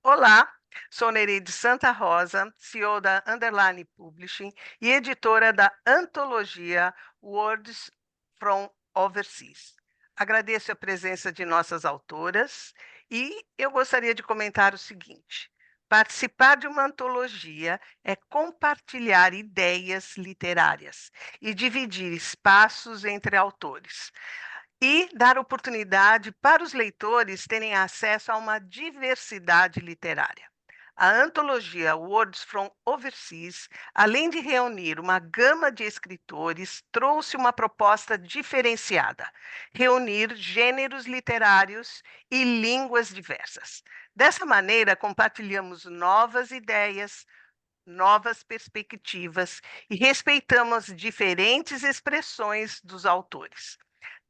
Olá, sou Nereide Santa Rosa, CEO da Underline Publishing e editora da antologia Words from Overseas. Agradeço a presença de nossas autoras e eu gostaria de comentar o seguinte: participar de uma antologia é compartilhar ideias literárias e dividir espaços entre autores e dar oportunidade para os leitores terem acesso a uma diversidade literária. A antologia Words from Overseas, além de reunir uma gama de escritores, trouxe uma proposta diferenciada: reunir gêneros literários e línguas diversas. Dessa maneira, compartilhamos novas ideias, novas perspectivas e respeitamos diferentes expressões dos autores.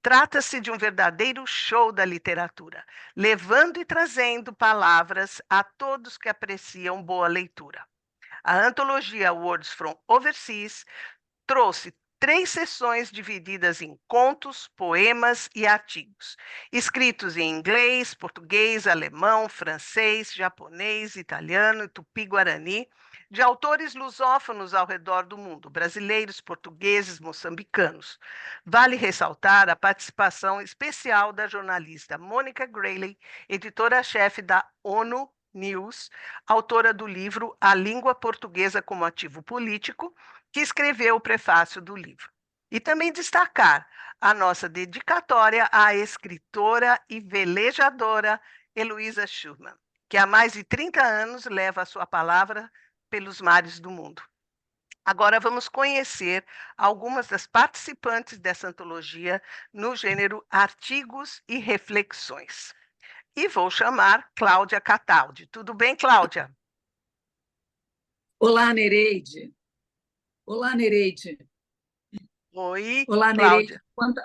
Trata-se de um verdadeiro show da literatura, levando e trazendo palavras a todos que apreciam boa leitura. A antologia Words from Overseas trouxe 3 sessões divididas em contos, poemas e artigos, escritos em inglês, português, alemão, francês, japonês, italiano e tupi-guarani, de autores lusófonos ao redor do mundo, brasileiros, portugueses, moçambicanos. Vale ressaltar a participação especial da jornalista Mônica Grayley, editora-chefe da ONU News, autora do livro A Língua Portuguesa como Ativo Político, que escreveu o prefácio do livro. E também destacar a nossa dedicatória à escritora e velejadora Heloísa Schurman, que há mais de 30 anos leva a sua palavra pelos mares do mundo. Agora vamos conhecer algumas das participantes dessa antologia no gênero Artigos e Reflexões. E vou chamar Cláudia Cataldi. Tudo bem, Cláudia? Olá, Nereide. Olá, Nereide. Oi, Olá, Nereide. Cláudia.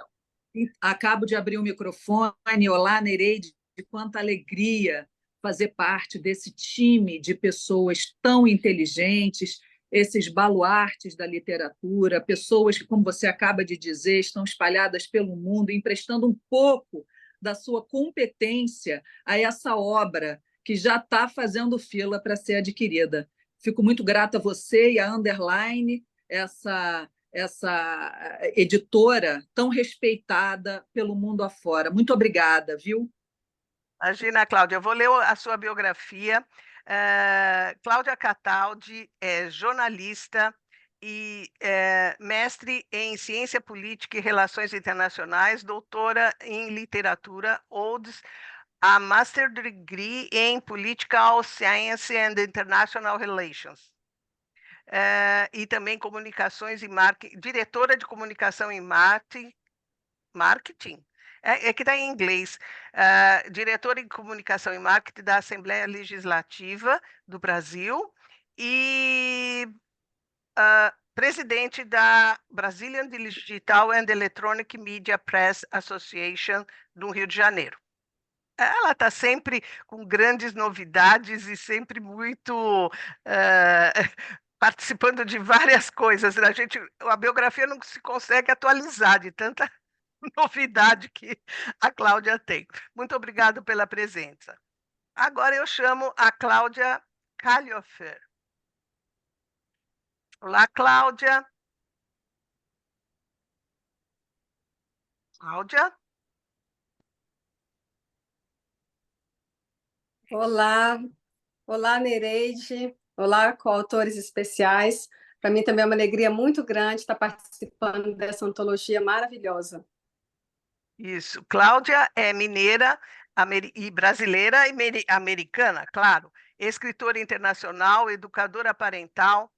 Acabo de abrir o microfone. Olá, Nereide. Quanta alegria fazer parte desse time de pessoas tão inteligentes, esses baluartes da literatura, pessoas que, como você acaba de dizer, estão espalhadas pelo mundo, emprestando um pouco da sua competência a essa obra que já está fazendo fila para ser adquirida. Fico muito grata a você e a Underline, essa editora tão respeitada pelo mundo afora. Muito obrigada, viu? Imagina, Cláudia, eu vou ler a sua biografia. Cláudia Cataldi é jornalista e mestre em Ciência Política e Relações Internacionais, doutora em Literatura, Odes, a Master Degree em Political Science and International Relations. E também comunicações e marketing, diretora de comunicação e marketing. É que está em inglês. Diretora em Comunicação e Marketing da Assembleia Legislativa do Brasil e presidente da Brazilian Digital and Electronic Media Press Association do Rio de Janeiro. Ela está sempre com grandes novidades e sempre muito participando de várias coisas. A biografia não se consegue atualizar de tanta novidade que a Cláudia tem. Muito obrigado pela presença. Agora eu chamo a Cláudia Calhofer. Olá, Cláudia. Cláudia? Olá, olá Nereide, olá coautores especiais. Para mim também é uma alegria muito grande estar participando dessa antologia maravilhosa. Isso. Cláudia é mineira e brasileira e americana, claro. Escritora internacional, educadora parental,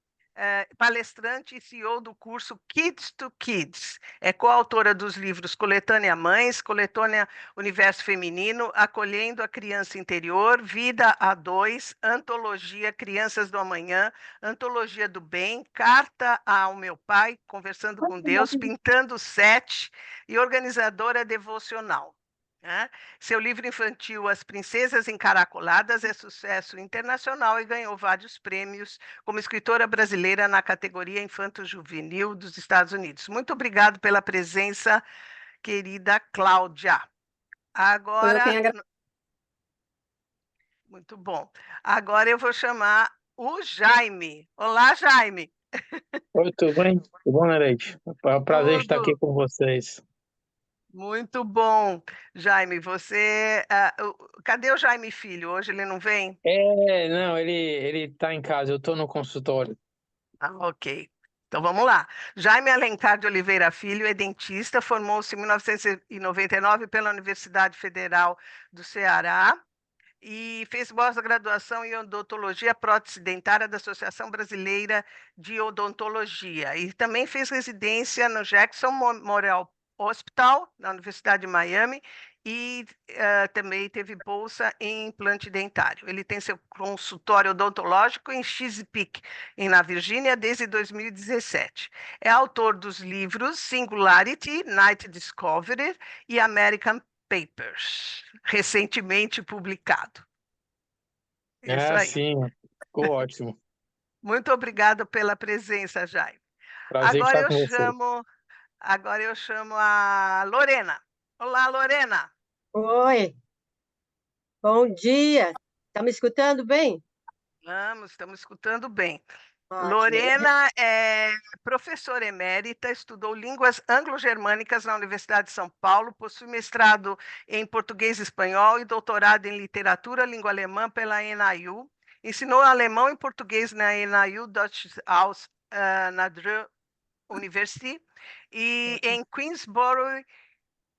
palestrante e CEO do curso Kids to Kids. É coautora dos livros Coletânea Mães, Coletânea Universo Feminino, Acolhendo a Criança Interior, Vida a Dois, Antologia Crianças do Amanhã, Antologia do Bem, Carta ao Meu Pai, Conversando com Deus, Pintando Sete e organizadora devocional. Né? Seu livro infantil As Princesas Encaracoladas é sucesso internacional e ganhou vários prêmios como escritora brasileira na categoria Infanto-Juvenil dos Estados Unidos. Muito obrigado pela presença, querida Cláudia. Eu Agora, tenho Muito bom. Agora eu vou chamar o Jaime. Olá, Jaime. Oi, tudo bem? Tudo bom, Nereide? É um prazer estar aqui Tudo com vocês. muito bom. Jaime, cadê o Jaime Filho? Hoje ele não vem? Não, ele tá em casa, eu tô no consultório. Ah, ok. Então vamos lá. Jaime Alencar de Oliveira Filho é dentista, formou-se em 1999 pela Universidade Federal do Ceará e fez pós-graduação em odontologia prótese dentária da Associação Brasileira de Odontologia e também fez residência no Jackson Memorial Hospital, na Universidade de Miami, e também teve bolsa em implante dentário. Ele tem seu consultório odontológico em Chesapeake, na Virgínia, desde 2017. É autor dos livros Singularity, Night Discovery e American Papers, recentemente publicado. Isso Ah, aí. sim, ficou ótimo. Muito obrigada pela presença, Jaime. Prazer Agora estar eu com vocês. chamo, agora eu chamo a Lorena. Olá, Lorena. Oi, bom dia. Tá me escutando bem? Estamos escutando bem. Ótimo. Lorena é professora emérita, estudou línguas anglo-germânicas na Universidade de São Paulo, possui mestrado em português e espanhol e doutorado em literatura língua alemã pela NIU. Ensinou alemão e português na NIU Deutsches Haus na Dreux University e em Queensborough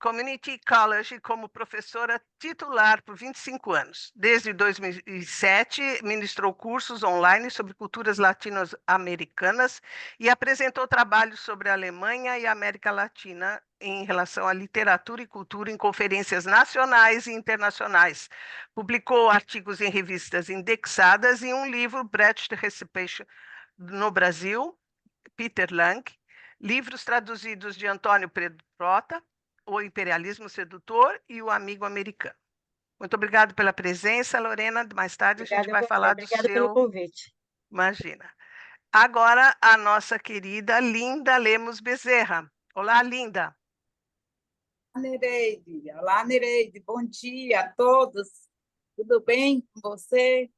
Community College como professora titular por 25 anos. Desde 2007, ministrou cursos online sobre culturas latino-americanas e apresentou trabalhos sobre a Alemanha e a América Latina em relação à literatura e cultura em conferências nacionais e internacionais. Publicou artigos em revistas indexadas e um livro, Brecht Reception, no Brasil, Peter Lang, livros traduzidos de Antônio Pedro Prota, O Imperialismo Sedutor e O Amigo Americano. Muito obrigado pela presença, Lorena. Mais tarde a gente Obrigada a vai você, falar do obrigada pelo seu. convite. Imagina. Agora, a nossa querida Linda Lemos Bezerra. Olá, Linda. Nereide. Olá, Nereide. Bom dia a todos. Tudo bem com você?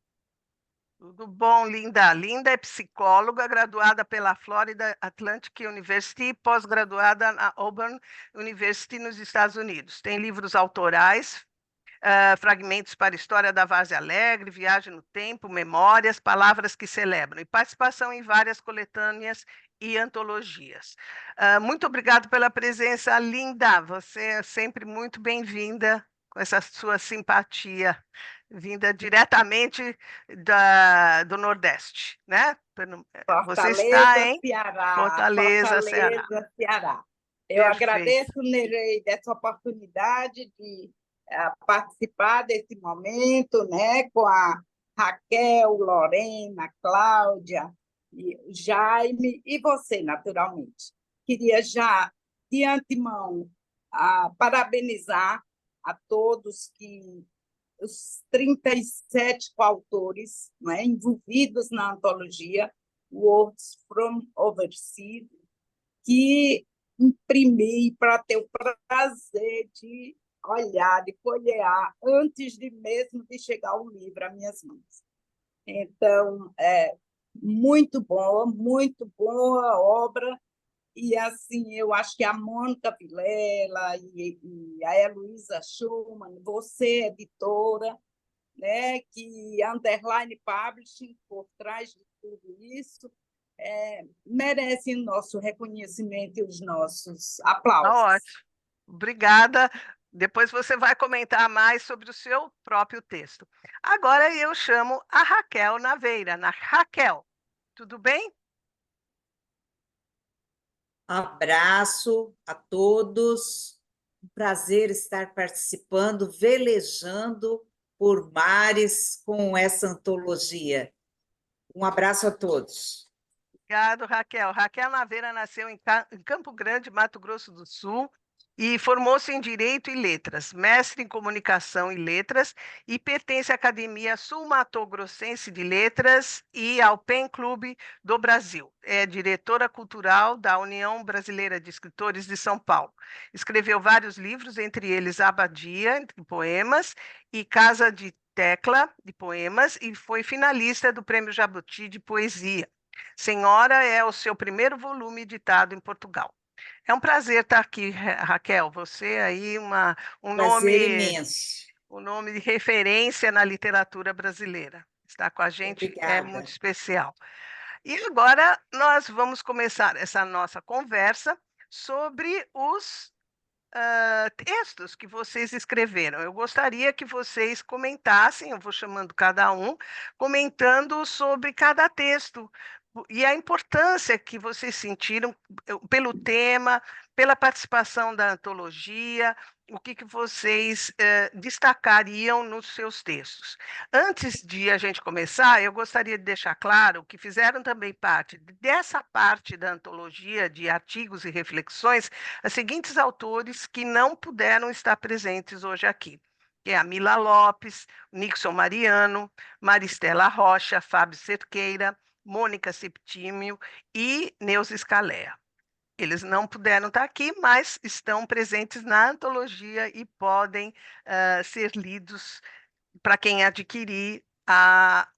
Tudo bom, Linda? Linda é psicóloga, graduada pela Florida Atlantic University, pós-graduada na Auburn University, nos Estados Unidos. Tem livros autorais, fragmentos para a História da Várzea Alegre, Viagem no Tempo, Memórias, Palavras que Celebram, e participação em várias coletâneas e antologias. Muito obrigado pela presença, Linda. Você é sempre muito bem-vinda com essa sua simpatia, vinda diretamente do Nordeste, né? Você está Fortaleza, em Ceará. Fortaleza, Ceará. Fortaleza, Ceará. Eu Perfeito. agradeço, Nereide, essa oportunidade de participar desse momento, né, com a Raquel, Lorena, Cláudia, e o Jaime e você, naturalmente. Queria já, de antemão, parabenizar a todos os 37 coautores, né, envolvidos na antologia Words from Overseas, que imprimi para ter o prazer de olhar, de folhear, antes de mesmo de chegar o livro às minhas mãos. Então, muito boa obra, e assim, eu acho que a Mônica Vilela e a Heloísa Schumann, você, editora, né, que a Underline Publishing, por trás de tudo isso, merecem o nosso reconhecimento e os nossos aplausos. Ótimo. Obrigada. Depois você vai comentar mais sobre o seu próprio texto. Agora eu chamo a Raquel Naveira. Raquel, tudo bem? Abraço a todos, um prazer estar participando, velejando por mares com essa antologia. Um abraço a todos. Obrigado, Raquel. Raquel Naveira nasceu em Campo Grande, Mato Grosso do Sul, e formou-se em Direito e Letras, mestre em Comunicação e Letras, e pertence à Academia Sul-Mato-Grossense de Letras e ao PEN Clube do Brasil. É diretora cultural da União Brasileira de Escritores de São Paulo. Escreveu vários livros, entre eles Abadia, poemas, e Casa de Tecla, de poemas, e foi finalista do Prêmio Jabuti de Poesia. Senhora é o seu primeiro volume editado em Portugal. É um prazer estar aqui, Raquel. Você aí, um Prazer nome, imenso. um nome de referência na literatura brasileira. Estar com a gente é muito Obrigada. especial. E agora nós vamos começar essa nossa conversa sobre os textos que vocês escreveram. Eu gostaria que vocês comentassem, eu vou chamando cada um, comentando sobre cada texto e a importância que vocês sentiram pelo tema, pela participação da antologia, o que vocês destacariam nos seus textos. Antes de a gente começar, eu gostaria de deixar claro que fizeram também parte dessa parte da antologia de artigos e reflexões os seguintes autores que não puderam estar presentes hoje aqui, que é a Mila Lopes, Nixon Mariano, Maristela Rocha, Fábio Cerqueira, Mônica Septímio e Neuza Scalea. Eles não puderam estar aqui, mas estão presentes na antologia e podem ser lidos para quem adquirir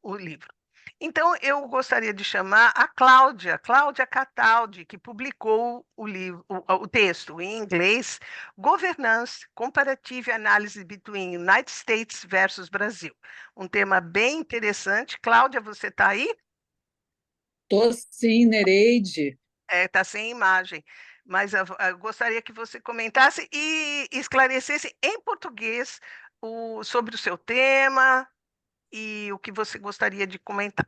o livro. Então, eu gostaria de chamar a Cláudia Cataldi, que publicou o texto em inglês, Governance, Comparative Analysis Between United States versus Brasil. Um tema bem interessante. Cláudia, você está aí? Estou sim, Nereide. Está sem imagem, mas eu gostaria que você comentasse e esclarecesse em português sobre o seu tema e o que você gostaria de comentar.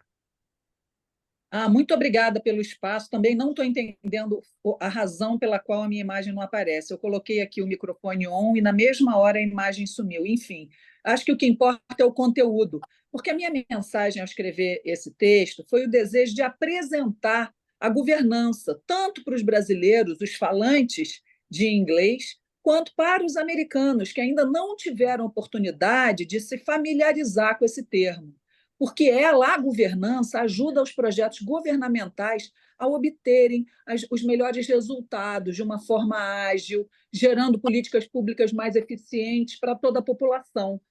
Muito obrigada pelo espaço. Também não estou entendendo a razão pela qual a minha imagem não aparece. Eu coloquei aqui o microfone on e, na mesma hora, a imagem sumiu. Enfim, acho que o que importa é o conteúdo, porque a minha mensagem ao escrever esse texto foi o desejo de apresentar a governança, tanto para os brasileiros, os falantes de inglês, quanto para os americanos, que ainda não tiveram oportunidade de se familiarizar com esse termo. Porque a governança ajuda os projetos governamentais a obterem os melhores resultados de uma forma ágil, gerando políticas públicas mais eficientes para toda a população.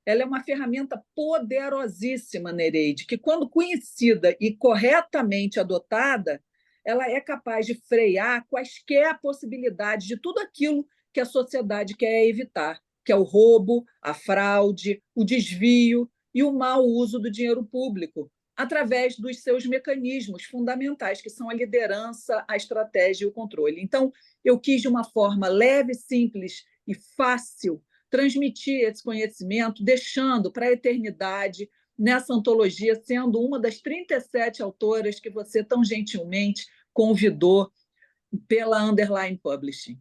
Ela é uma ferramenta poderosíssima, Nereide, que, quando conhecida e corretamente adotada, ela é capaz de frear quaisquer possibilidades de tudo aquilo que a sociedade quer evitar, que é o roubo, a fraude, o desvio e o mau uso do dinheiro público, através dos seus mecanismos fundamentais, que são a liderança, a estratégia e o controle. Então, eu quis, de uma forma leve, simples e fácil, transmitir esse conhecimento, deixando para a eternidade, nessa antologia, sendo uma das 37 autoras que você tão gentilmente convidou pela Underline Publishing.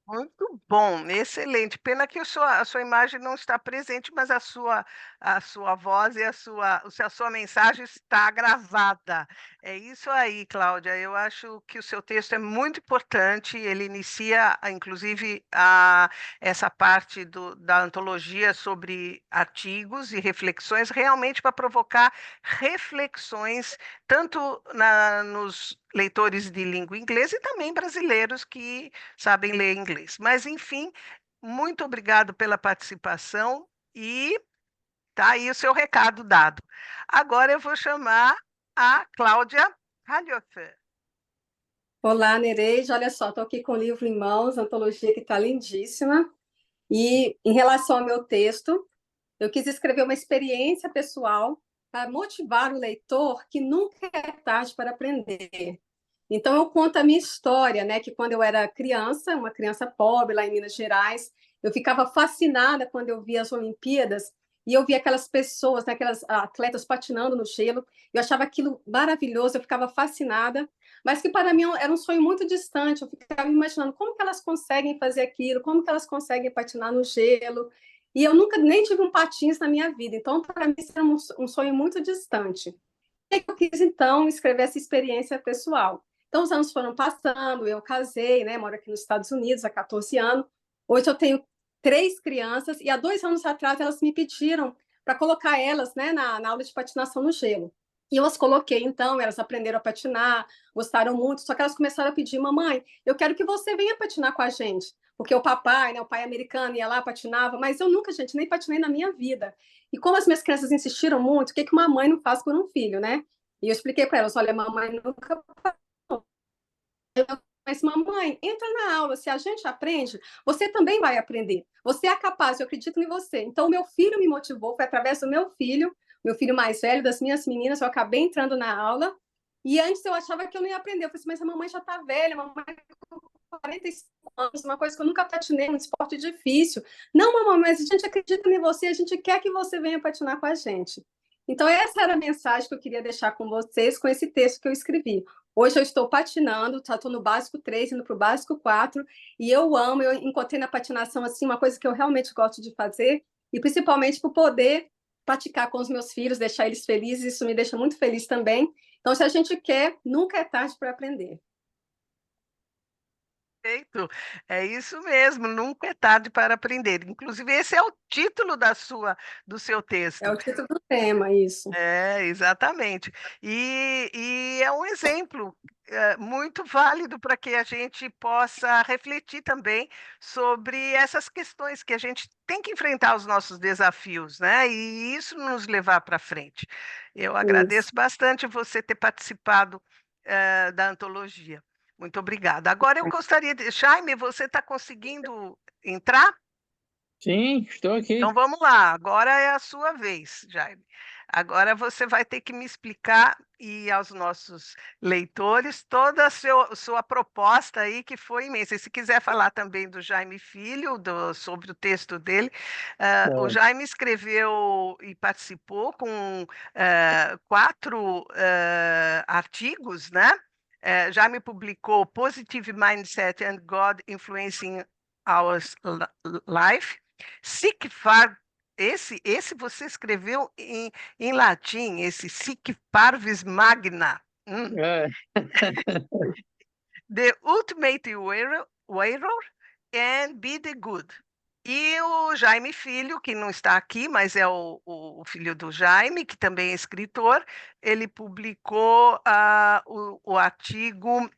Muito bom, excelente. Pena que a sua imagem não está presente, mas a sua voz e a sua mensagem está gravada. É isso aí, Cláudia. Eu acho que o seu texto é muito importante. Ele inicia, inclusive, essa parte da antologia sobre artigos e reflexões, realmente para provocar reflexões, tanto nos leitores de língua inglesa e também brasileiros que sabem ler inglês. Mas, enfim, muito obrigado pela participação e tá aí o seu recado dado. Agora eu vou chamar a Cláudia Halhofer. Olá, Nereide. Olha só, estou aqui com o livro em mãos, a antologia que está lindíssima. E, em relação ao meu texto, eu quis escrever uma experiência pessoal para motivar o leitor que nunca é tarde para aprender. Então, eu conto a minha história, né? Que quando eu era criança, uma criança pobre lá em Minas Gerais, eu ficava fascinada quando eu via as Olimpíadas e eu via aquelas pessoas, né, aquelas atletas patinando no gelo. Eu achava aquilo maravilhoso, eu ficava fascinada, mas que para mim era um sonho muito distante. Eu ficava imaginando como que elas conseguem fazer aquilo, como que elas conseguem patinar no gelo. E eu nunca nem tive um patins na minha vida, então para mim isso era um sonho muito distante. E eu quis então escrever essa experiência pessoal. Então, os anos foram passando, eu casei, né? Moro aqui nos Estados Unidos há 14 anos. Hoje eu tenho 3 crianças e há 2 anos atrás elas me pediram para colocar elas, né, na aula de patinação no gelo. E eu as coloquei, então, elas aprenderam a patinar, gostaram muito, só que elas começaram a pedir, mamãe, eu quero que você venha patinar com a gente, porque o papai, né, o pai americano ia lá, patinava, mas eu nunca, gente, nem patinei na minha vida. E como as minhas crianças insistiram muito, o que uma mãe não faz por um filho, né? E eu expliquei para elas, olha, mamãe nunca... Mas, mamãe, entra na aula. Se a gente aprende, você também vai aprender. Você é capaz, eu acredito em você. Então, meu filho me motivou, foi através do meu filho mais velho, das minhas meninas, eu acabei entrando na aula. E antes eu achava que eu não ia aprender. Eu falei assim, mas a mamãe já está velha, a mamãe com 45 anos, uma coisa que eu nunca patinei, um esporte difícil. Não, mamãe, mas a gente acredita em você, a gente quer que você venha patinar com a gente. Então, essa era a mensagem que eu queria deixar com vocês, com esse texto que eu escrevi. Hoje eu estou patinando, estou no básico 3, indo para o básico 4, e eu amo, eu encontrei na patinação assim, uma coisa que eu realmente gosto de fazer, e principalmente por poder praticar com os meus filhos, deixar eles felizes, isso me deixa muito feliz também. Então, se a gente quer, nunca é tarde para aprender. Perfeito. É isso mesmo, nunca é tarde para aprender. Inclusive, esse é o título do seu É texto. o título do tema, isso. É, exatamente. E é um exemplo muito válido para que a gente possa refletir também sobre essas questões que a gente tem que enfrentar os nossos desafios, né? E isso nos levar para frente. Eu Isso. agradeço bastante você ter participado da antologia. Muito obrigada. Agora eu gostaria de... Jaime, você está conseguindo entrar? Sim, estou aqui. Então vamos lá, agora é a sua vez, Jaime. Agora você vai ter que me explicar e aos nossos leitores toda a sua proposta aí, que foi imensa. E se quiser falar também do Jaime Filho, sobre o texto dele, o Jaime escreveu e participou com 4 artigos, né? Jaime publicou Positive Mindset and God Influencing Our Life. Sic far, esse você escreveu em latim, esse sic parvis magna. É, The ultimate warrior and be the good. E o Jaime Filho, que não está aqui, mas é o filho do Jaime, que também é escritor, ele publicou o artigo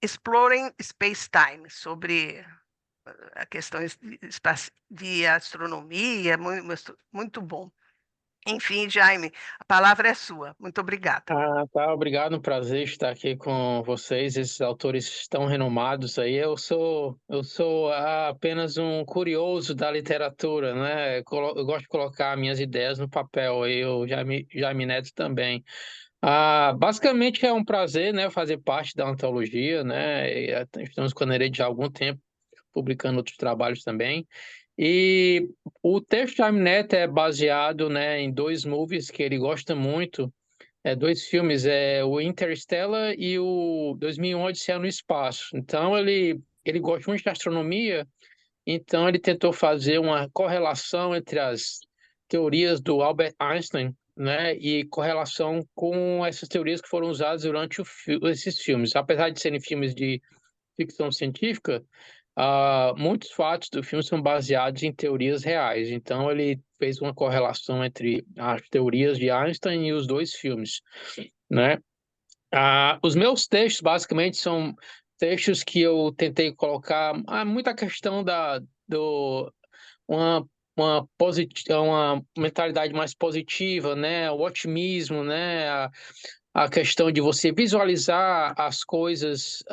Exploring Space-Time, sobre a questões de astronomia, muito bom. Enfim, Jaime, a palavra é sua. Muito obrigada. tá, obrigado, um prazer estar aqui com vocês, esses autores tão renomados aí. Eu sou apenas um curioso da literatura, né? Eu gosto de colocar minhas ideias no papel, aí o Jaime Neto também. Basicamente é um prazer, né, fazer parte da antologia, né? Estamos com a Nereide há algum tempo, publicando outros trabalhos também. E o texto de Jaime Neto é baseado, né, em 2 movies que ele gosta muito, 2 filmes, o Interstellar e o 2001 Odisseia no Espaço. Então ele gosta muito de astronomia, então ele tentou fazer uma correlação entre as teorias do Albert Einstein, né, e correlação com essas teorias que foram usadas durante esses filmes. Apesar de serem filmes de ficção científica, muitos fatos do filme são baseados em teorias reais. Então, ele fez uma correlação entre as teorias de Einstein e os 2 filmes, né? Os meus textos, basicamente, são textos que eu tentei colocar muita questão uma, uma mentalidade mais positiva, né? O otimismo, né? A questão de você visualizar as coisas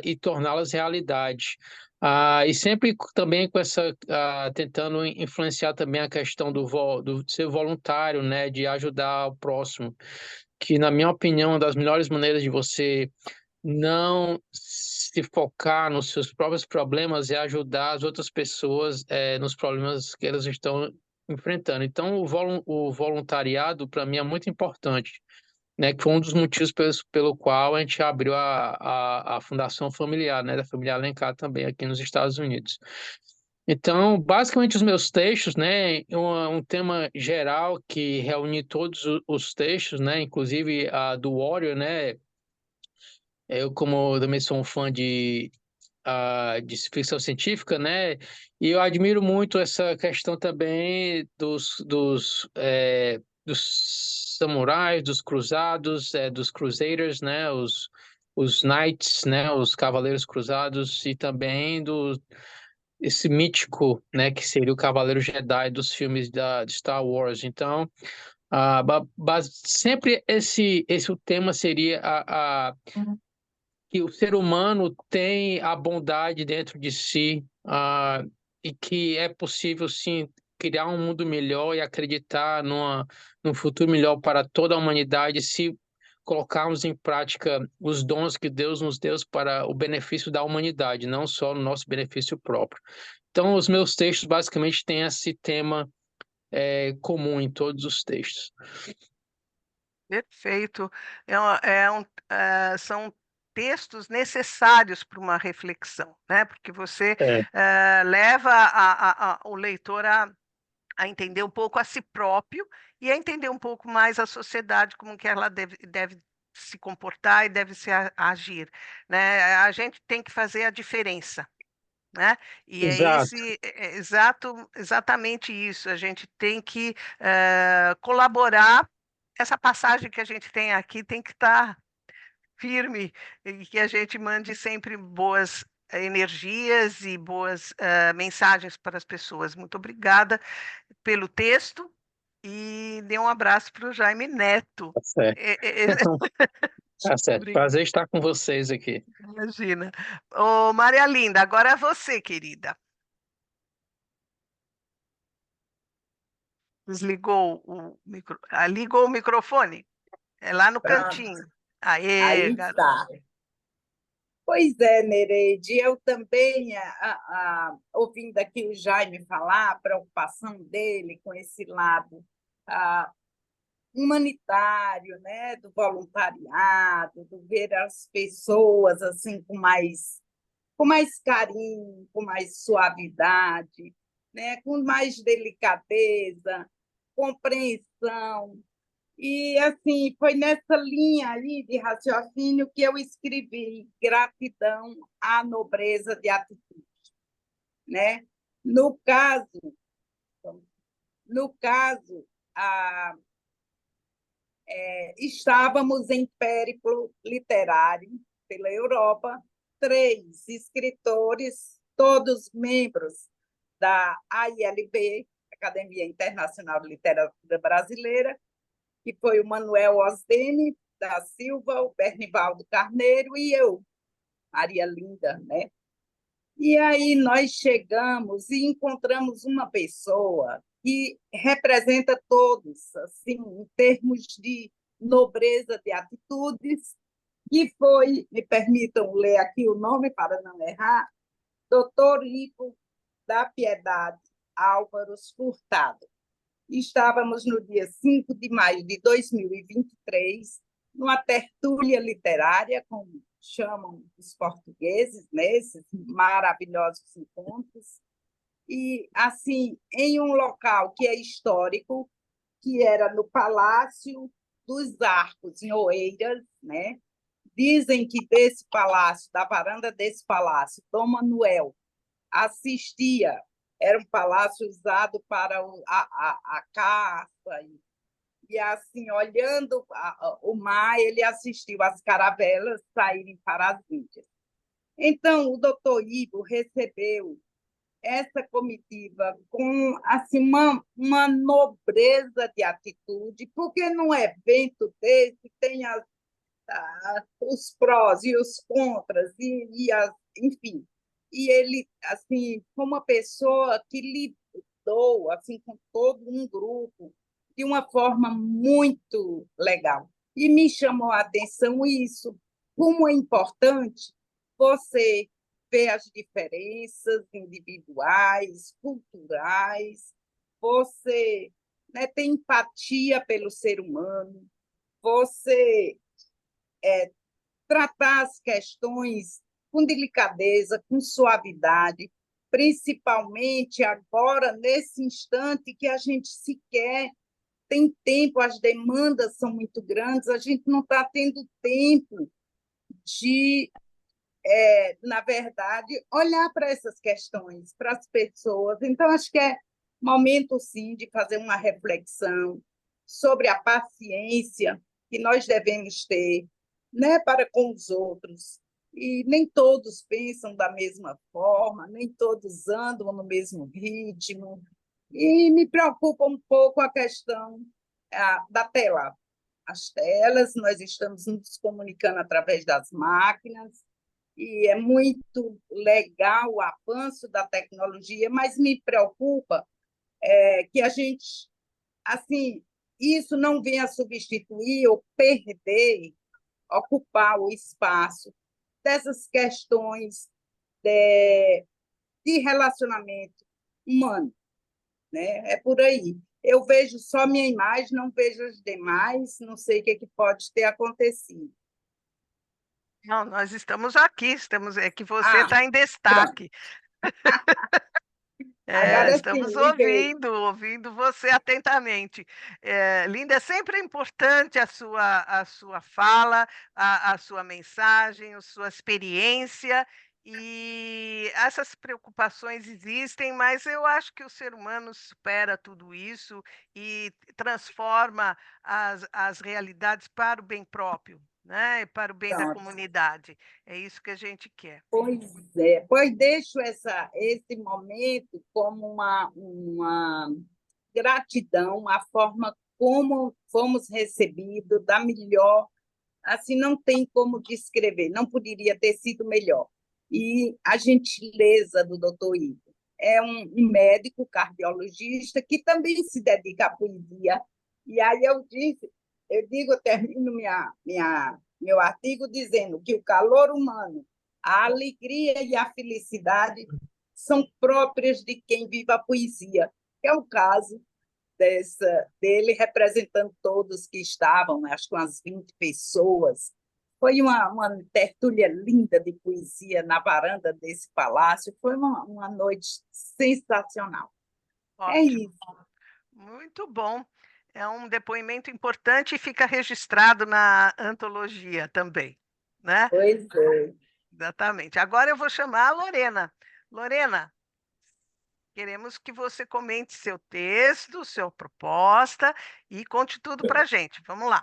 e torná-las realidade. E sempre também com essa, tentando influenciar também a questão do ser voluntário, né, de ajudar o próximo, que, na minha opinião, uma das melhores maneiras de você não se focar nos seus próprios problemas é ajudar as outras pessoas nos problemas que elas estão enfrentando. Então, o voluntariado, para mim, é muito importante, né, que foi um dos motivos pelo qual a gente abriu a Fundação Familiar, né, da família Alencar também aqui nos Estados Unidos. Então, basicamente, os meus textos, né, um tema geral que reúne todos os textos, né, inclusive a do Warrior, né, eu como também sou um fã de ficção científica, né, e eu admiro muito essa questão também dos samurais, dos cruzados, dos crusaders, né, os knights, né, os cavaleiros cruzados, e também esse mítico, né, que seria o Cavaleiro Jedi dos filmes de Star Wars. Então, sempre esse o tema seria que o ser humano tem a bondade dentro de si, e que é possível, sim, criar um mundo melhor e acreditar num futuro melhor para toda a humanidade se colocarmos em prática os dons que Deus nos deu para o benefício da humanidade, não só no nosso benefício próprio. Então, os meus textos basicamente têm esse tema comum em todos os textos. Perfeito. São textos necessários para uma reflexão, né? Porque você leva o leitor a entender um pouco a si próprio e a entender um pouco mais a sociedade, como que ela deve se comportar e deve se agir, né? A gente tem que fazer a diferença, né? E Exato. exatamente isso. A gente tem que colaborar. Essa passagem que a gente tem aqui tem que estar firme e que a gente mande sempre boas energias e boas mensagens para as pessoas. Muito obrigada pelo texto e dê um abraço para o Jaime Neto. Tá certo. Tá certo. Prazer estar com vocês aqui. Imagina. Ô, Maria Linda, agora é você, querida. Desligou ligou o microfone? É lá no cantinho. Aê, Aí garoto. está. Pois é, Nereide, eu também, ouvindo aqui o Jaime falar, a preocupação dele com esse lado humanitário, né, do voluntariado, do ver as pessoas assim com mais carinho, com mais suavidade, né, com mais delicadeza, compreensão. E, assim, foi nessa linha aí de raciocínio que eu escrevi Gratidão à Nobreza de Atitude, né? No caso, estávamos em périplo literário pela Europa, 3 escritores, todos membros da AILB, Academia Internacional de Literatura Brasileira, que foi o Manuel Osdene da Silva, o Bernivaldo Carneiro e eu, Maria Linda, né? E aí nós chegamos e encontramos uma pessoa que representa todos, assim, em termos de nobreza de atitudes, que foi, me permitam ler aqui o nome para não errar, Dr. Ivo da Piedade Álvaros Furtado. Estávamos no dia 5 de maio de 2023, numa tertúlia literária, como chamam os portugueses, né, esses maravilhosos encontros, e, assim, em um local que é histórico, que era no Palácio dos Arcos, em Oeiras, né? Dizem que desse palácio, da varanda desse palácio, Dom Manuel assistia, era um palácio usado para a caça, e assim, olhando o mar, ele assistiu as caravelas saírem para as Índias. Então, o doutor Ivo recebeu essa comitiva com assim, uma nobreza de atitude, porque num evento desse tem os prós e os contras, enfim. E ele, assim, foi uma pessoa que lidou assim, com todo um grupo de uma forma muito legal. E me chamou a atenção isso, como é importante você ver as diferenças individuais, culturais, você, né, ter empatia pelo ser humano, você tratar as questões com delicadeza, com suavidade, principalmente agora, nesse instante que a gente sequer tem tempo, as demandas são muito grandes, a gente não está tendo tempo de, na verdade, olhar para essas questões, para as pessoas. Então, acho que é momento, sim, de fazer uma reflexão sobre a paciência que nós devemos ter, né, para com os outros, e nem todos pensam da mesma forma, nem todos andam no mesmo ritmo, e me preocupa um pouco a questão da tela. As telas, nós estamos nos comunicando através das máquinas, e é muito legal o avanço da tecnologia, mas me preocupa que a gente, assim, isso não venha substituir ou perder, ocupar o espaço dessas questões de relacionamento humano, né? É por aí. Eu vejo só minha imagem, não vejo as demais, não sei o que pode ter acontecido. Não, nós estamos aqui, é que você está em Pronto. destaque. Agora Estamos sim, liguei. ouvindo você atentamente. Linda, é sempre importante a sua fala, a sua mensagem, a sua experiência, e essas preocupações existem, mas eu acho que o ser humano supera tudo isso e transforma as realidades para o bem próprio, né? E para o bem da Pronto. comunidade. É isso que a gente quer. Pois é, pois deixo esse momento como uma gratidão, a forma como fomos recebidos, da melhor, assim, não tem como descrever, não poderia ter sido melhor. E a gentileza do doutor Igor. É um médico cardiologista que também se dedica à poesia. E aí eu termino meu artigo dizendo que o calor humano, a alegria e a felicidade são próprias de quem vive a poesia, que é o caso dele representando todos que estavam, acho que umas 20 pessoas. Foi uma tertúlia linda de poesia na varanda desse palácio. Foi uma noite sensacional. É Ótimo. isso. Muito bom. É um depoimento importante e fica registrado na antologia também, né? Pois é. Exatamente. Agora eu vou chamar a Lorena. Lorena, queremos que você comente seu texto, sua proposta e conte tudo para a gente. Vamos lá.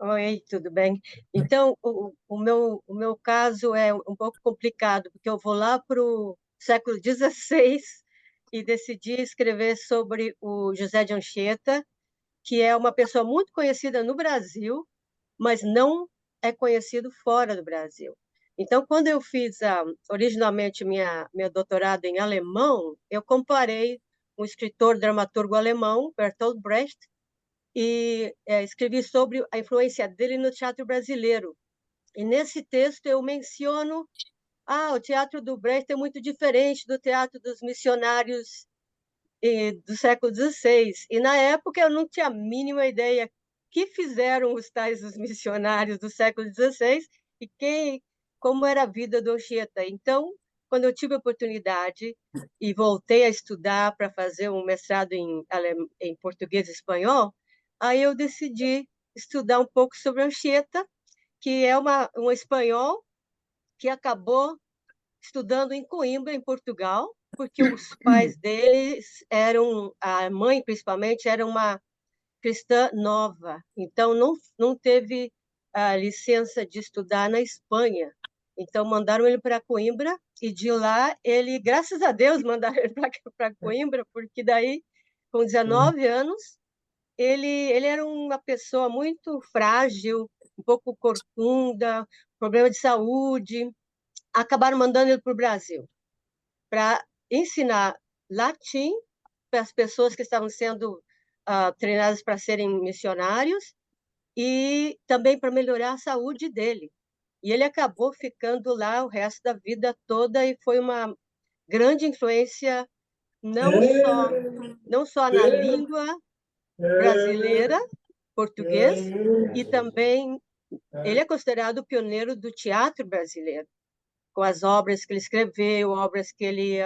Oi, tudo bem? Então, o meu caso é um pouco complicado, porque eu vou lá para o século XVI e decidi escrever sobre o José de Anchieta, que é uma pessoa muito conhecida no Brasil, mas não é conhecido fora do Brasil. Então, quando eu fiz originalmente meu doutorado em alemão, eu comparei um escritor dramaturgo alemão, Bertolt Brecht, e escrevi sobre a influência dele no teatro brasileiro. E nesse texto eu menciono o teatro do Brecht é muito diferente do teatro dos missionários do século XVI. E na época eu não tinha a mínima ideia que fizeram os tais os missionários do século XVI e como era a vida do Anchieta. Então, quando eu tive a oportunidade e voltei a estudar para fazer um mestrado em português e espanhol, aí eu decidi estudar um pouco sobre Anchieta, que é um espanhol que acabou estudando em Coimbra, em Portugal, porque os pais deles a mãe principalmente, era uma cristã nova, então não teve a licença de estudar na Espanha. Então mandaram ele para Coimbra e de lá ele, graças a Deus, mandaram ele para Coimbra, porque daí, com 19 anos, ele era uma pessoa muito frágil, um pouco corcunda, problema de saúde. Acabaram mandando ele para o Brasil para ensinar latim para as pessoas que estavam sendo treinadas para serem missionários e também para melhorar a saúde dele. E ele acabou ficando lá o resto da vida toda e foi uma grande influência não só na língua brasileira, português, e também ele é considerado o pioneiro do teatro brasileiro, com as obras que ele escreveu, obras que ele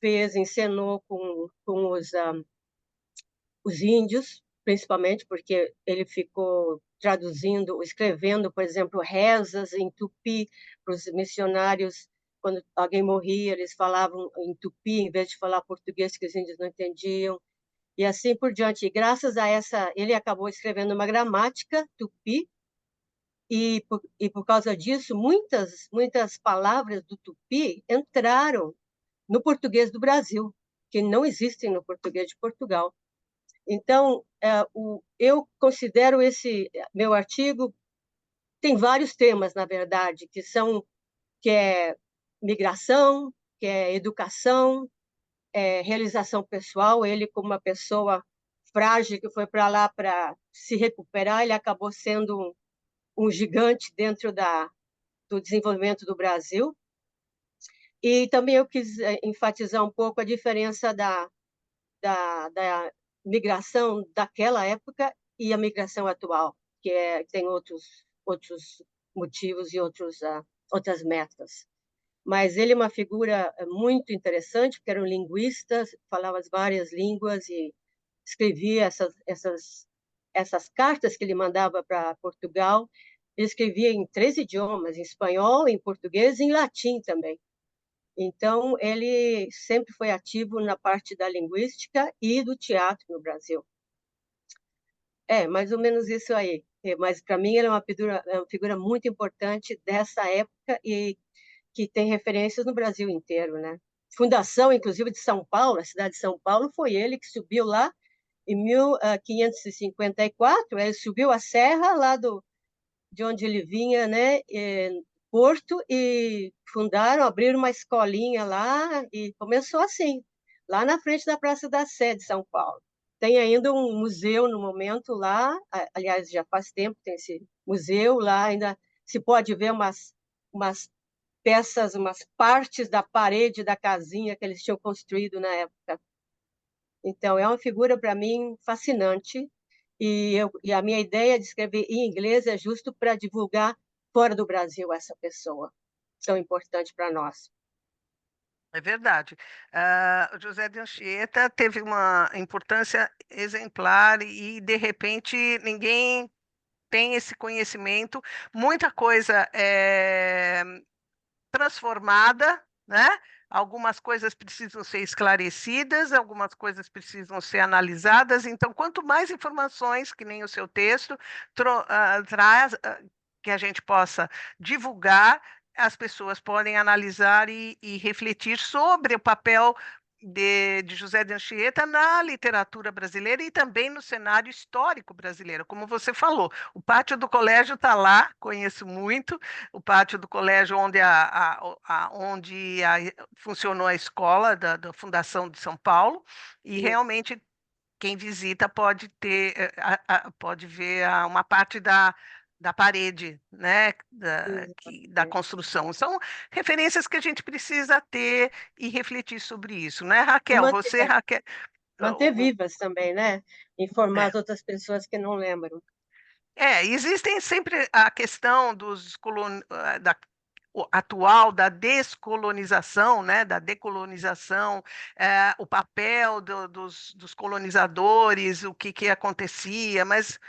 fez, encenou com os índios, principalmente porque ele ficou traduzindo, escrevendo, por exemplo, rezas em tupi para os missionários. Quando alguém morria, eles falavam em tupi, em vez de falar português, que os índios não entendiam, e assim por diante. E graças a ele acabou escrevendo uma gramática tupi, e por causa disso, muitas palavras do Tupi entraram no português do Brasil, que não existem no português de Portugal. Então, eu considero esse meu artigo, tem vários temas, na verdade, que é migração, que é educação, realização pessoal. Ele, como uma pessoa frágil que foi para lá para se recuperar, ele acabou sendo um gigante dentro do desenvolvimento do Brasil. E também eu quis enfatizar um pouco a diferença da migração daquela época e a migração atual, que tem outros motivos e outras metas. Mas ele é uma figura muito interessante, porque era um linguista, falava várias línguas e escrevia essas cartas que ele mandava para Portugal. Ele escrevia em 3 idiomas, em espanhol, em português e em latim também. Então, ele sempre foi ativo na parte da linguística e do teatro no Brasil. Mais ou menos isso aí. Mas, para mim, ele é uma figura muito importante dessa época e que tem referências no Brasil inteiro, né? Fundação, inclusive, de São Paulo, a cidade de São Paulo, foi ele que subiu lá em 1554, ele subiu a serra lá de onde ele vinha, né, Porto, e abriram uma escolinha lá, e começou assim, lá na frente da Praça da Sé de São Paulo. Tem ainda um museu no momento lá, aliás, já faz tempo que tem esse museu lá, ainda se pode ver umas peças, umas partes da parede da casinha que eles tinham construído na época. Então, é uma figura, para mim, fascinante, e a minha ideia de escrever em inglês é justo para divulgar fora do Brasil essa pessoa, tão importante para nós. É verdade. O José de Anchieta teve uma importância exemplar e, de repente, ninguém tem esse conhecimento. Muita coisa é transformada, né? Algumas coisas precisam ser esclarecidas, algumas coisas precisam ser analisadas. Então, quanto mais informações, que nem o seu texto, traz, que a gente possa divulgar, as pessoas podem analisar e refletir sobre o papel de José de Anchieta na literatura brasileira e também no cenário histórico brasileiro. Como você falou, o pátio do colégio está lá, conheço muito, o pátio do colégio onde funcionou a escola da Fundação de São Paulo, e realmente quem visita pode pode ver uma parte da parede, né, da construção. São referências que a gente precisa ter e refletir sobre isso, né, E Raquel? Você, Raquel, manter vivas também, né? Informar é. as outras pessoas que não lembram. Existem sempre a questão atual da descolonização, né, da decolonização, o papel dos colonizadores, o que acontecia, mas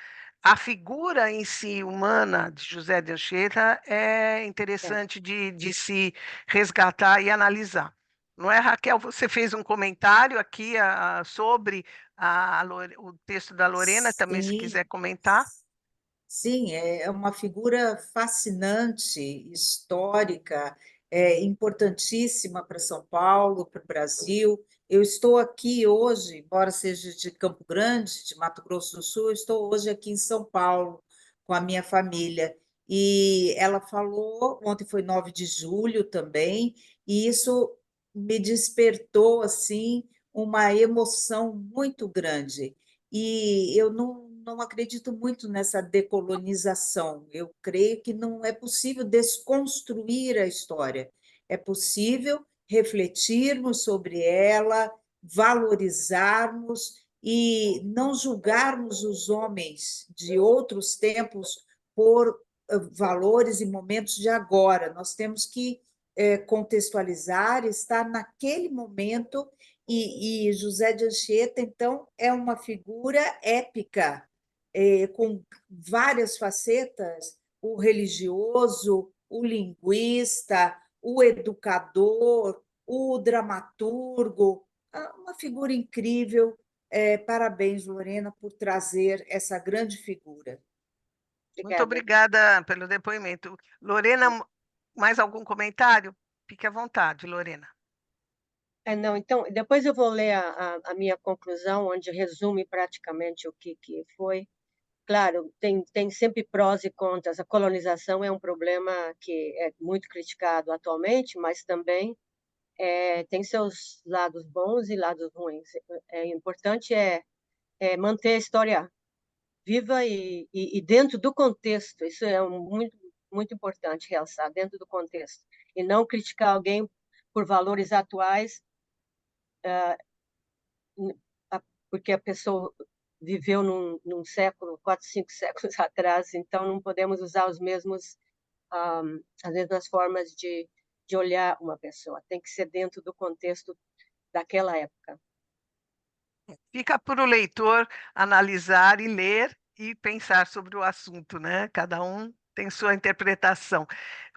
a figura em si humana de José de Anchieta é interessante de se resgatar e analisar. Não é, Raquel? Você fez um comentário aqui sobre o texto da Lorena, também, se Sim, quiser comentar. sim, é uma figura fascinante, histórica, importantíssima para São Paulo, para o Brasil. Eu estou aqui hoje, embora seja de Campo Grande, de Mato Grosso do Sul, eu estou hoje aqui em São Paulo com a minha família. E ela falou, ontem foi 9 de julho também, e isso me despertou assim uma emoção muito grande. E eu não acredito muito nessa decolonização. Eu creio que não é possível desconstruir a história. É possível refletirmos sobre ela, valorizarmos e não julgarmos os homens de outros tempos por valores e momentos de agora. Nós temos que contextualizar, estar naquele momento, e José de Anchieta, então, é uma figura épica, com várias facetas: o religioso, o linguista, o educador, o dramaturgo, uma figura incrível. Parabéns, Lorena, por trazer essa grande figura. Muito obrigada pelo depoimento. Lorena, mais algum comentário? Fique à vontade, Lorena. Não, então, depois eu vou ler a minha conclusão, onde resume praticamente o que foi. Claro, tem sempre prós e contras. A colonização é um problema que é muito criticado atualmente, mas também tem seus lados bons e lados ruins. Importante manter a história viva e dentro do contexto. Isso é muito importante realçar, dentro do contexto. E não criticar alguém por valores atuais, porque a pessoa viveu num século, 4, 5 séculos atrás, então não podemos usar as mesmas formas de olhar uma pessoa. Tem que ser dentro do contexto daquela época. Fica para o leitor analisar e ler e pensar sobre o assunto, né? Cada um tem sua interpretação.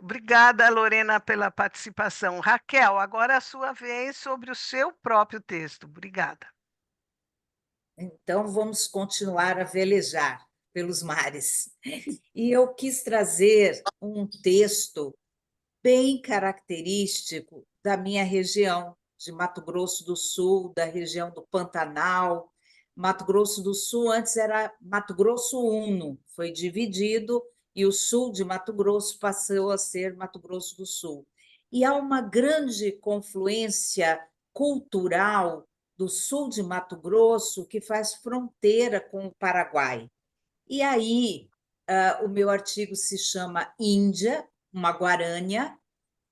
Obrigada, Lorena, pela participação. Raquel, agora é a sua vez sobre o seu próprio texto. Obrigada. Então, vamos continuar a velejar pelos mares. E eu quis trazer um texto bem característico da minha região, de Mato Grosso do Sul, da região do Pantanal. Mato Grosso do Sul antes era Mato Grosso Uno, foi dividido e o sul de Mato Grosso passou a ser Mato Grosso do Sul. E há uma grande confluência cultural do sul de Mato Grosso que faz fronteira com o Paraguai. E aí, o meu artigo se chama Índia, uma guarânia,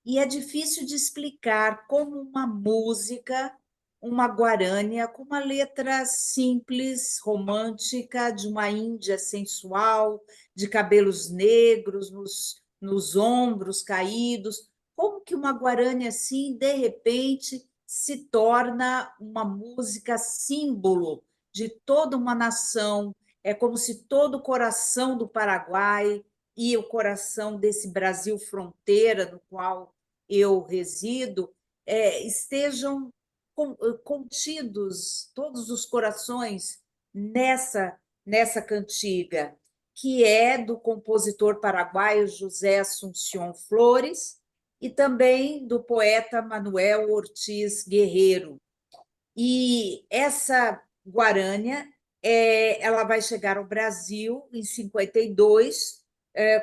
e é difícil de explicar como uma música, uma guarânia, com uma letra simples, romântica, de uma Índia sensual, de cabelos negros, nos ombros caídos, como que uma guarânia assim, de repente, se torna uma música símbolo de toda uma nação. É como se todo o coração do Paraguai e o coração desse Brasil fronteira, no qual eu resido, estejam contidos todos os corações nessa cantiga, que é do compositor paraguaio José Assunción Flores e também do poeta Manuel Ortiz Guerreiro. E essa guarânia ela vai chegar ao Brasil em 52,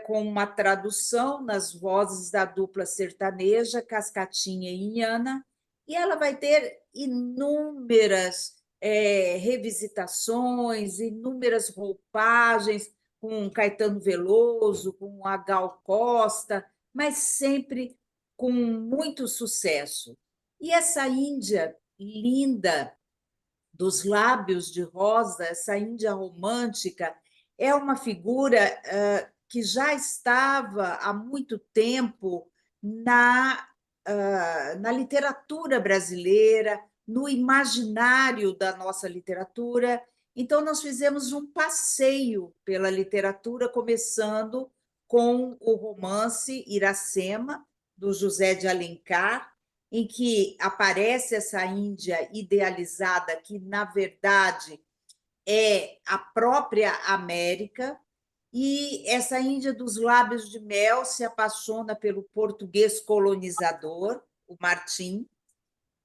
com uma tradução nas vozes da dupla sertaneja Cascatinha e Inhana, e ela vai ter inúmeras revisitações, inúmeras roupagens, com Caetano Veloso, com a Gal Costa, mas sempre com muito sucesso. E essa Índia linda, dos lábios de rosa, essa Índia romântica, é uma figura que já estava há muito tempo na literatura brasileira, no imaginário da nossa literatura. Então, nós fizemos um passeio pela literatura, começando com o romance Iracema, do José de Alencar, em que aparece essa Índia idealizada, que, na verdade, é a própria América, e essa Índia dos lábios de mel se apaixona pelo português colonizador, o Martim,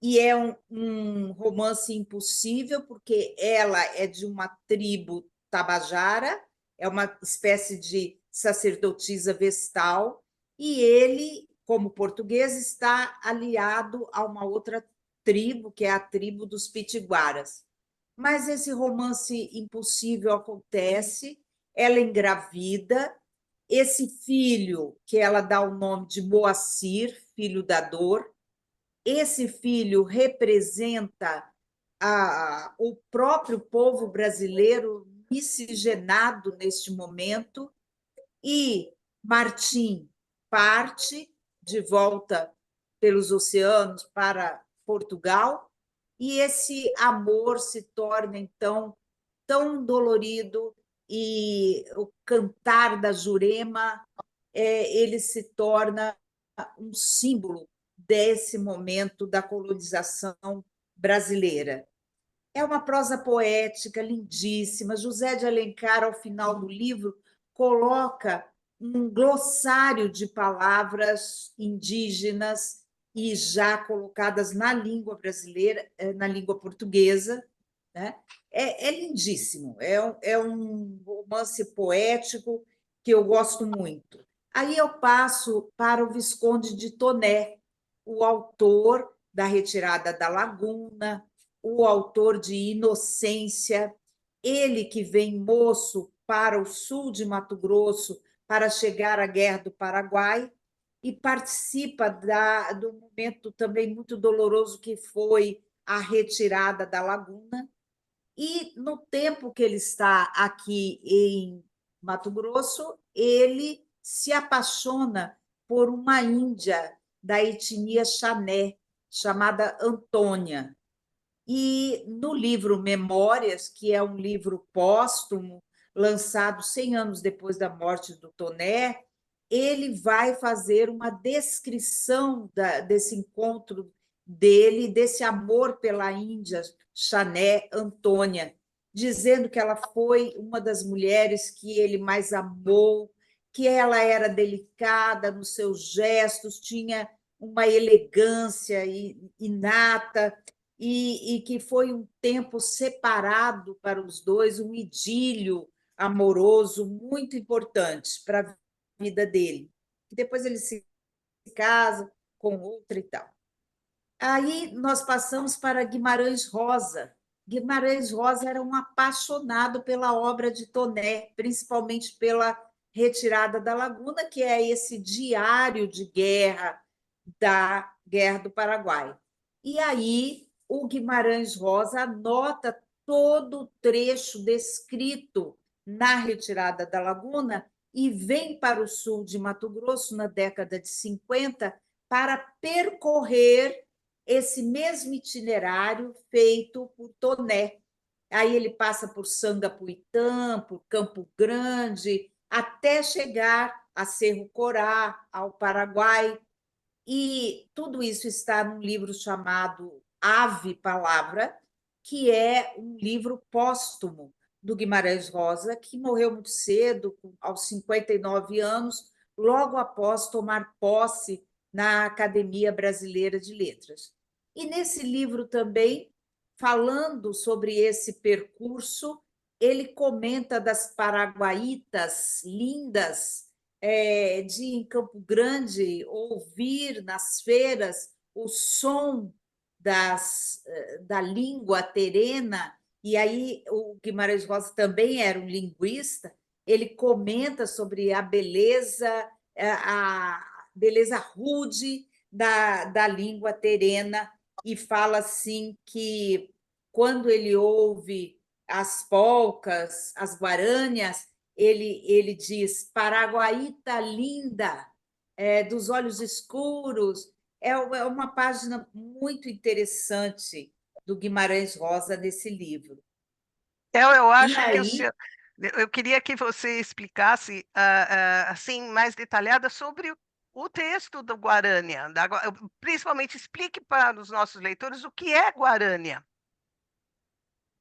e é um romance impossível, porque ela é de uma tribo tabajara, é uma espécie de sacerdotisa vestal, e ele, como português, está aliado a uma outra tribo, que é a tribo dos pitiguaras. Mas esse romance impossível acontece, ela engravida, esse filho, que ela dá o nome de Moacir, filho da dor, esse filho representa o próprio povo brasileiro miscigenado neste momento, e Martim parte de volta pelos oceanos para Portugal, e esse amor se torna, então, tão dolorido, e o cantar da Jurema ele se torna um símbolo desse momento da colonização brasileira. É uma prosa poética lindíssima. José de Alencar, ao final do livro, coloca um glossário de palavras indígenas e já colocadas na língua brasileira, na língua portuguesa, né? É lindíssimo, é um romance poético que eu gosto muito. Aí eu passo para o Visconde de Toné, o autor da Retirada da Laguna, o autor de Inocência, ele que vem moço para o sul de Mato Grosso para chegar à Guerra do Paraguai e participa do momento também muito doloroso que foi a retirada da Laguna. E no tempo que ele está aqui em Mato Grosso, ele se apaixona por uma índia da etnia Xané, chamada Antônia. E no livro Memórias, que é um livro póstumo, lançado 100 anos depois da morte do Toné, ele vai fazer uma descrição desse encontro dele, desse amor pela Índia, Xané Antônia, dizendo que ela foi uma das mulheres que ele mais amou, que ela era delicada nos seus gestos, tinha uma elegância inata, e que foi um tempo separado para os dois, um idílio amoroso muito importante para a vida dele. E depois ele se casa com outra e tal. Aí nós passamos para Guimarães Rosa. Guimarães Rosa era um apaixonado pela obra de Toné, principalmente pela Retirada da Laguna, que é esse diário de guerra da Guerra do Paraguai. E aí o Guimarães Rosa anota todo o trecho descrito na Retirada da Laguna e vem para o sul de Mato Grosso na década de 50 para percorrer esse mesmo itinerário feito por Toné. Aí ele passa por Sangapuitã, por Campo Grande, até chegar a Cerro Corá, ao Paraguai. E tudo isso está num livro chamado Ave Palavra, que é um livro póstumo do Guimarães Rosa, que morreu muito cedo, aos 59 anos, logo após tomar posse na Academia Brasileira de Letras. E nesse livro também, falando sobre esse percurso, ele comenta das paraguaitas lindas, de em Campo Grande ouvir nas feiras o som da língua terena, e aí o Guimarães Rosa também era um linguista, ele comenta sobre a beleza rude da língua terena, e fala assim que quando ele ouve as polcas, as guarânias, ele diz Paraguaíta linda, dos olhos escuros. É uma página muito interessante do Guimarães Rosa nesse livro. Eu E acho que aí, eu queria que você explicasse assim mais detalhada sobre o texto do Guarânia, principalmente explique para os nossos leitores o que é Guarânia,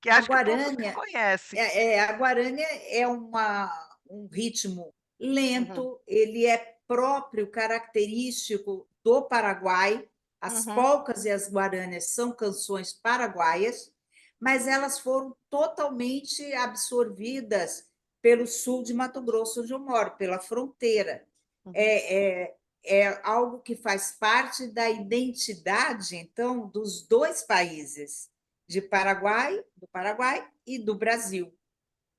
que a acho que todo mundo guarânia conhece. a guarânia é um ritmo Uhum, lento, ele é próprio, característico do Paraguai. As uhum, polcas e as guarânias são canções paraguaias, mas elas foram totalmente absorvidas pelo sul de Mato Grosso, onde eu moro, pela fronteira. uhum. É algo que faz parte da identidade, então, dos dois países, do Paraguai e do Brasil.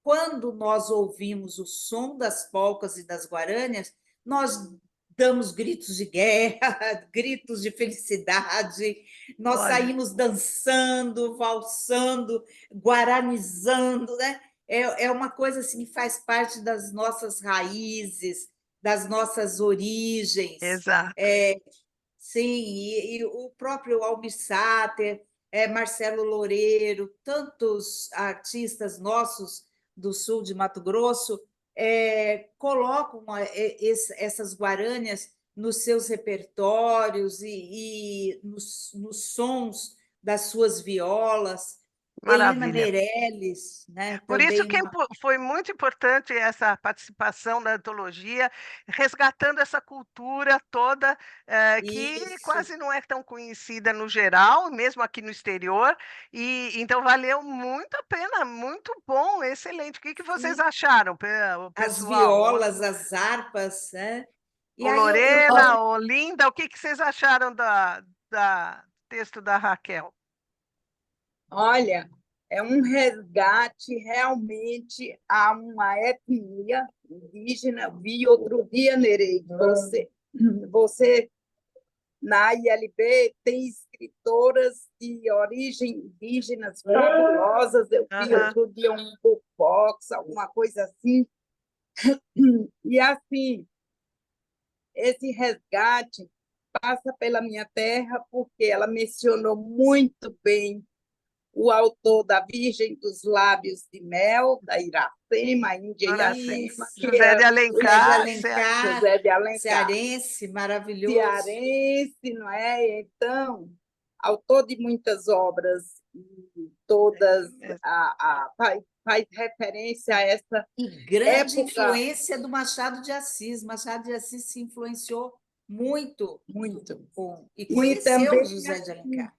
Quando nós ouvimos o som das polcas e das guarânias, nós damos gritos de guerra, gritos de felicidade, nós Olha, saímos dançando, valsando, guaranizando, né? É uma coisa assim que faz parte das nossas raízes, das nossas origens. exato. Sim, e o próprio Almir Sater, Marcelo Loureiro, tantos artistas nossos do sul de Mato Grosso colocam essas guarânias nos seus repertórios e nos sons das suas violas. Helena Maravilha. Meirelles, né? Por isso Também que foi muito importante essa participação da antologia, resgatando essa cultura toda, que isso. quase não é tão conhecida no geral, mesmo aqui no exterior, e então valeu muito a pena, muito bom, excelente. O que que vocês Sim. acharam, o As pessoal? violas, as harpas, né? E Ô, aí eu Lorena, ô, Linda, o que que vocês acharam da texto da Raquel? Olha, é um resgate realmente a uma etnia indígena. Vi outro dia, Nereide, você na ILB tem escritoras de origem indígenas fabulosas. Eu vi Aham. outro dia um book box, alguma coisa assim. E assim, esse resgate passa pela minha terra, porque ela mencionou muito bem o autor da Virgem dos Lábios de Mel, da Iracema, Índia Iracema, Isso. que José de é José de Alencar, Alencar, José de Alencar, cearense, maravilhoso. cearense, não é? Então, autor de muitas obras, e todas faz referência a essa E grande época. influência do Machado de Assis. Machado de Assis se influenciou muito e conheceu também, José de Alencar.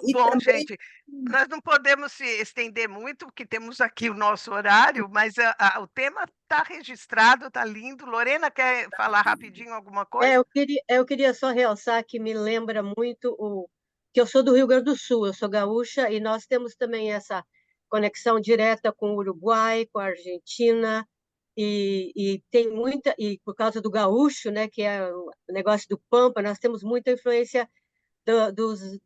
muito bom, gente. Nós não podemos se estender muito, porque temos aqui o nosso horário, mas o tema está registrado, está lindo. Lorena, quer falar rapidinho alguma coisa? Eu queria só realçar que me lembra muito que eu sou do Rio Grande do Sul, eu sou gaúcha, e nós temos também essa conexão direta com o Uruguai, com a Argentina, e tem muita, e por causa do gaúcho, né, que é o negócio do Pampa, nós temos muita influência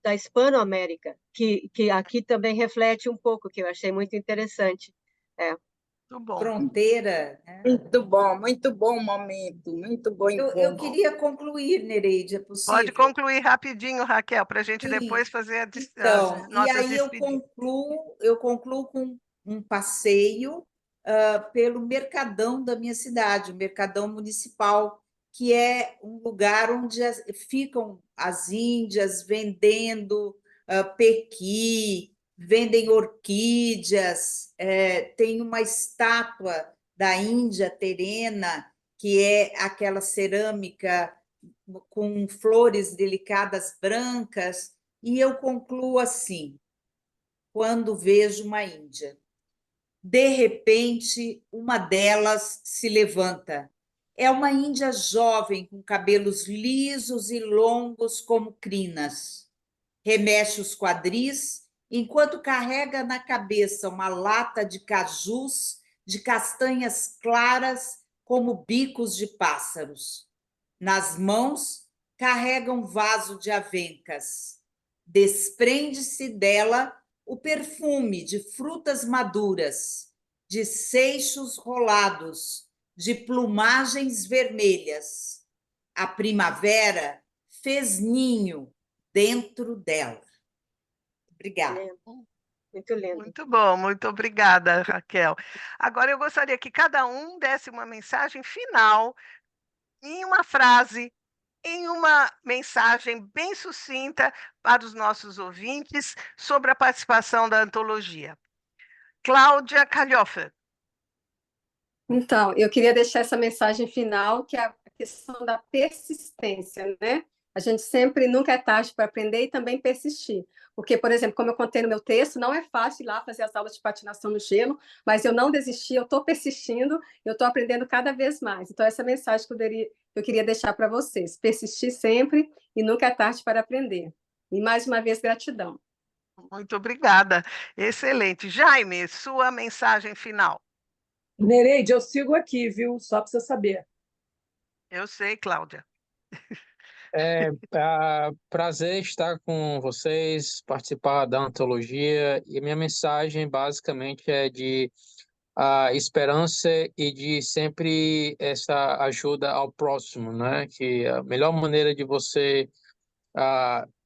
da Hispano-América, que aqui também reflete um pouco, que eu achei muito interessante. Muito bom. Fronteira, né? Muito bom momento, muito bom encontro. Eu queria concluir, Nereide, é possível? Pode concluir rapidinho, Raquel, para a gente Sim. depois fazer as Então, e nossas aí despedidas. eu concluo com um passeio pelo Mercadão da minha cidade, o Mercadão Municipal, que é um lugar onde ficam as índias vendendo pequi, vendem orquídeas, tem uma estátua da Índia terena, que é aquela cerâmica com flores delicadas brancas, e eu concluo assim, quando vejo uma índia. De repente, uma delas se levanta. É uma índia jovem, com cabelos lisos e longos como crinas. Remexe os quadris, enquanto carrega na cabeça uma lata de cajus de castanhas claras como bicos de pássaros. Nas mãos, carrega um vaso de avencas. Desprende-se dela o perfume de frutas maduras, de seixos rolados, de plumagens vermelhas. A primavera fez ninho dentro dela. Obrigada. Muito lindo. Muito bom, muito obrigada, Raquel. Agora eu gostaria que cada um desse uma mensagem final, em uma frase, em uma mensagem bem sucinta para os nossos ouvintes sobre a participação da antologia. Cláudia Calhoffer. Então, eu queria deixar essa mensagem final, que é a questão da persistência, né? A gente sempre nunca é tarde para aprender e também persistir. Porque, por exemplo, como eu contei no meu texto, não é fácil ir lá fazer as aulas de patinação no gelo, mas eu não desisti, eu estou persistindo, eu estou aprendendo cada vez mais. Então, essa mensagem que eu queria deixar para vocês: persistir sempre e nunca é tarde para aprender. E mais uma vez, gratidão. Muito obrigada. Excelente. Jaime, sua mensagem final. Nereide, eu sigo aqui, viu? Só para você saber. Eu sei, Cláudia. Prazer estar com vocês, participar da antologia, e minha mensagem basicamente é de esperança e de sempre essa ajuda ao próximo, né? Que a melhor maneira de você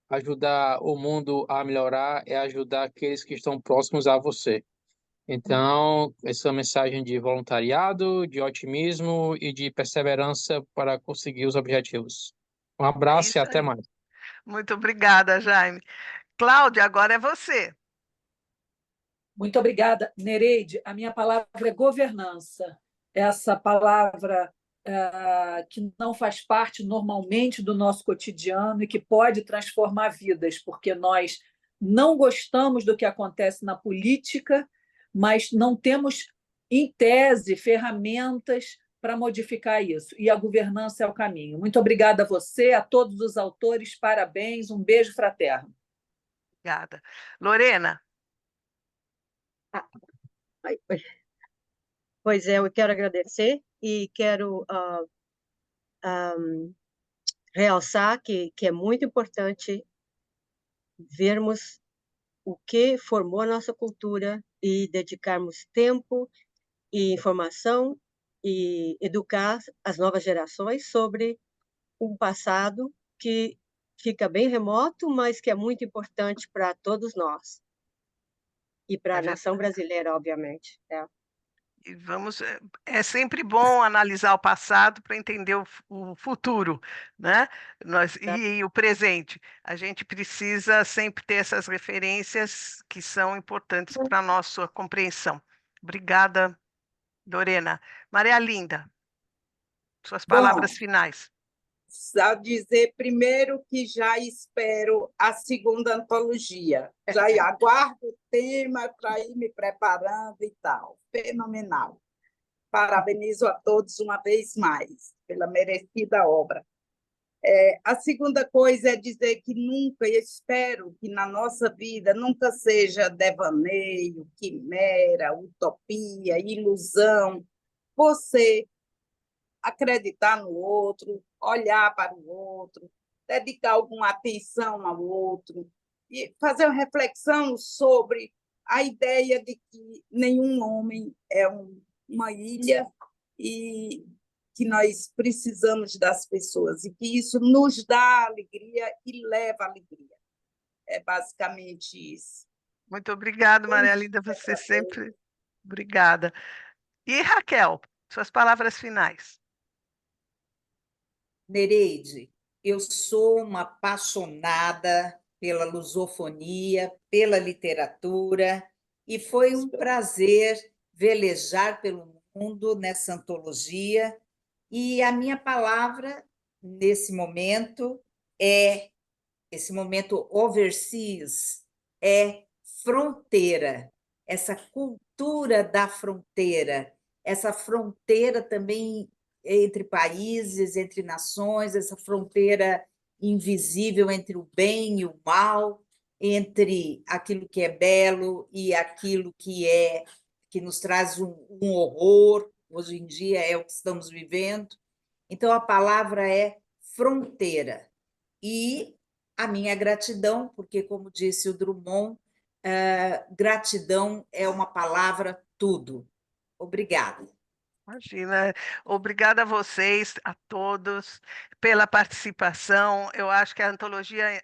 ajudar o mundo a melhorar é ajudar aqueles que estão próximos a você. Então, essa mensagem de voluntariado, de otimismo e de perseverança para conseguir os objetivos. Um abraço e até mais. Muito obrigada, Jaime. Cláudia, agora é você. Muito obrigada, Nereide. A minha palavra é governança. Essa palavra que não faz parte normalmente do nosso cotidiano e que pode transformar vidas, porque nós não gostamos do que acontece na política, mas não temos, em tese, ferramentas para modificar isso. E a governança é o caminho. Muito obrigada a você, a todos os autores, parabéns, um beijo fraterno. Obrigada. Lorena. Pois é, eu quero agradecer e quero realçar que é muito importante vermos o que formou a nossa cultura e dedicarmos tempo e informação e educar as novas gerações sobre um passado que fica bem remoto, mas que é muito importante para todos nós e para a nação brasileira, obviamente. E é sempre bom analisar o passado para entender o futuro, né? E o presente. A gente precisa sempre ter essas referências que são importantes para a nossa compreensão. Obrigada, Lorena. Maria Linda, suas palavras finais. Só dizer primeiro que já espero a segunda antologia. Já aguardo o tema para ir me preparando e tal. Fenomenal. Parabenizo a todos uma vez mais pela merecida obra. A segunda coisa é dizer que nunca, e espero que na nossa vida nunca seja devaneio, quimera, utopia, ilusão. Você acreditar no outro, olhar para o outro, dedicar alguma atenção ao outro e fazer uma reflexão sobre a ideia de que nenhum homem é uma ilha e que nós precisamos das pessoas e que isso nos dá alegria e leva alegria. É basicamente isso. Muito obrigada, Maria Linda, você sempre... Obrigada. E Raquel, suas palavras finais. Nereide, eu sou uma apaixonada pela lusofonia, pela literatura, e foi um prazer velejar pelo mundo nessa antologia. E a minha palavra, nesse momento overseas, é fronteira, essa cultura da fronteira, essa fronteira também entre países, entre nações, essa fronteira invisível entre o bem e o mal, entre aquilo que é belo e aquilo que nos traz um horror. Hoje em dia é o que estamos vivendo. Então, a palavra é fronteira. E a minha gratidão, porque, como disse o Drummond, gratidão é uma palavra tudo. Obrigada. Imagina, obrigada a vocês, a todos, pela participação. Eu acho que a antologia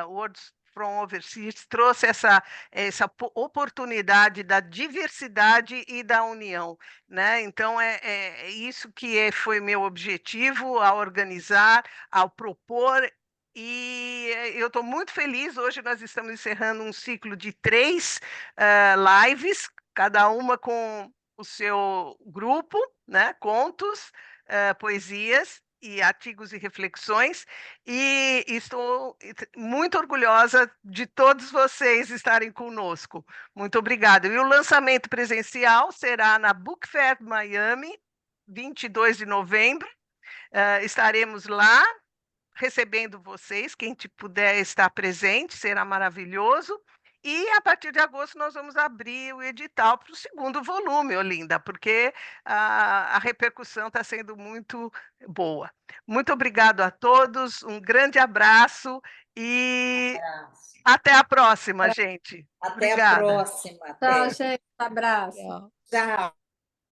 Words from Overseas trouxe essa oportunidade da diversidade e da união, né? Então, é isso que foi meu objetivo ao organizar, ao propor. E eu estou muito feliz. Hoje nós estamos encerrando um ciclo de 3 lives, cada uma com o seu grupo, né? Contos, poesias e artigos e reflexões, e estou muito orgulhosa de todos vocês estarem conosco. Muito obrigada. E o lançamento presencial será na Book Fair Miami, 22 de novembro. Estaremos lá recebendo vocês, quem puder estar presente, será maravilhoso. E a partir de agosto nós vamos abrir o edital para o segundo volume, Olinda, porque a repercussão está sendo muito boa. Muito obrigado a todos, um grande abraço e até a próxima, gente. Até Obrigada. a próxima. Tchau, gente. Abraço. Tchau. Tchau.